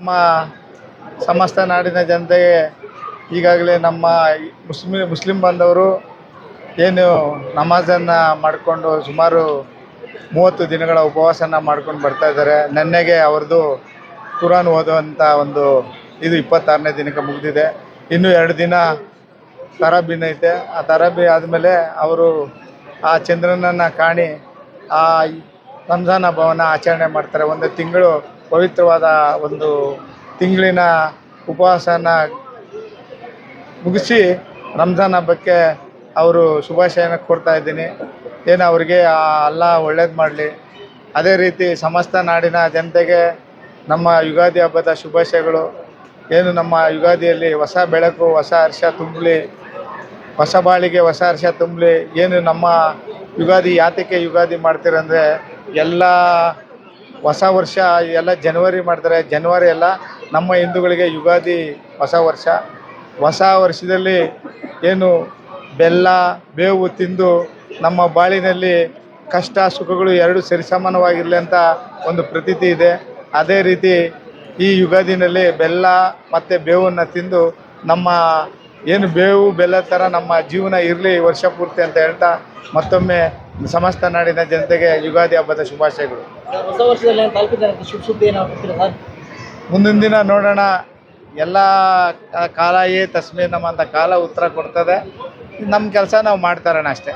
ನಮ್ಮ ಸಮಸ್ತ ನಾಡಿನ ಜನತೆಗೆ ಈಗಾಗಲೇ ನಮ್ಮ ಮುಸ್ಲಿಂ ಬಾಂಧವರು ಏನು ನಮಾಜನ್ನು ಮಾಡಿಕೊಂಡು ಸುಮಾರು 30 ದಿನಗಳ ಉಪವಾಸನ ಮಾಡ್ಕೊಂಡು ಬರ್ತಾ ಇದ್ದಾರೆ. ನೆನ್ನೆಗೆ ಅವ್ರದ್ದು ಕುರಾನ್ ಓದುವಂಥ ಒಂದು ಇದು 26ನೇ ದಿನಕ್ಕೆ ಮುಗಿದಿದೆ. ಇನ್ನೂ 2 ದಿನ ತರಾಬಿನ ಐತೆ. ಆ ತರಾಬಿ ಆದಮೇಲೆ ಅವರು ಆ ಚಂದ್ರನನ್ನು ಕಾಣಿ ಆ ರಂಜಾನ್ ಹಬ್ಬವನ್ನು ಆಚರಣೆ ಮಾಡ್ತಾರೆ. ಒಂದು ತಿಂಗಳು ಪವಿತ್ರವಾದ ಒಂದು ತಿಂಗಳಿನ ಉಪವಾಸನ ಮುಗಿಸಿ ರಂಜಾನ್ ಹಬ್ಬಕ್ಕೆ ಅವರು ಶುಭಾಶಯನ ಕೊಡ್ತಾ ಇದ್ದೀನಿ. ಏನು ಅವರಿಗೆ ಅಲ್ಲಾ ಒಳ್ಳೇದು ಮಾಡಲಿ. ಅದೇ ರೀತಿ ಸಮಸ್ತ ನಾಡಿನ ಜನತೆಗೆ ನಮ್ಮ ಯುಗಾದಿ ಹಬ್ಬದ ಶುಭಾಶಯಗಳು. ಏನು ನಮ್ಮ ಯುಗಾದಿಯಲ್ಲಿ ಹೊಸ ಬೆಳಕು, ಹೊಸ ಹರ್ಷ ತುಂಬಲಿ, ಹೊಸ ಬಾಳಿಗೆ ಹೊಸ ಹರ್ಷ ತುಂಬಲಿ. ಏನು ನಮ್ಮ ಯುಗಾದಿ ಯಾತಕ್ಕೆ ಯುಗಾದಿ ಮಾಡ್ತೀರಂದರೆ ಎಲ್ಲ ಹೊಸ ವರ್ಷ ಎಲ್ಲ ಜನವರಿ ಮಾಡ್ತಾರೆ. ಜನವರಿ ಎಲ್ಲ ನಮ್ಮ ಹಿಂದೂಗಳಿಗೆ ಯುಗಾದಿ ಹೊಸ ವರ್ಷ. ಹೊಸ ವರ್ಷದಲ್ಲಿ ಏನು ಬೆಲ್ಲ ಬೇವು ತಿಂದು ನಮ್ಮ ಬಾಳಿನಲ್ಲಿ ಕಷ್ಟ ಸುಖಗಳು ಎರಡು ಸರಿಸಮಾನವಾಗಿರಲಿ ಅಂತ ಒಂದು ಪ್ರತೀತಿ ಇದೆ. ಅದೇ ರೀತಿ ಈ ಯುಗಾದಿನಲ್ಲಿ ಬೆಲ್ಲ ಮತ್ತು ಬೇವನ್ನು ತಿಂದು ನಮ್ಮ ಏನು ಬೇವು ಬೆಲ್ಲ ಥರ ನಮ್ಮ ಜೀವನ ಇರಲಿ ವರ್ಷ ಪೂರ್ತಿ ಅಂತ ಹೇಳ್ತಾ ಮತ್ತೊಮ್ಮೆ ಸಮಸ್ತ ನಾಡಿನ ಜನತೆಗೆ ಯುಗಾದಿ ಹಬ್ಬದ ಶುಭಾಶಯಗಳು. ಹೊಸ ವರ್ಷದಲ್ಲಿ ಶುಭ ಸುದ್ದಿ ಏನಾಗ್ತಿಲ್ಲ ಸರ್? ಮುಂದಿನ ದಿನ ನೋಡೋಣ. ಎಲ್ಲ ಕಾಲ ತಸ್ಮೇ ನಮ್ಮ ಅಂತ ಕಾಲ ಉತ್ತರ ಕೊಡ್ತದೆ. ನಮ್ಮ ಕೆಲಸ ನಾವು ಮಾಡ್ತಾರಣ ಅಷ್ಟೇ.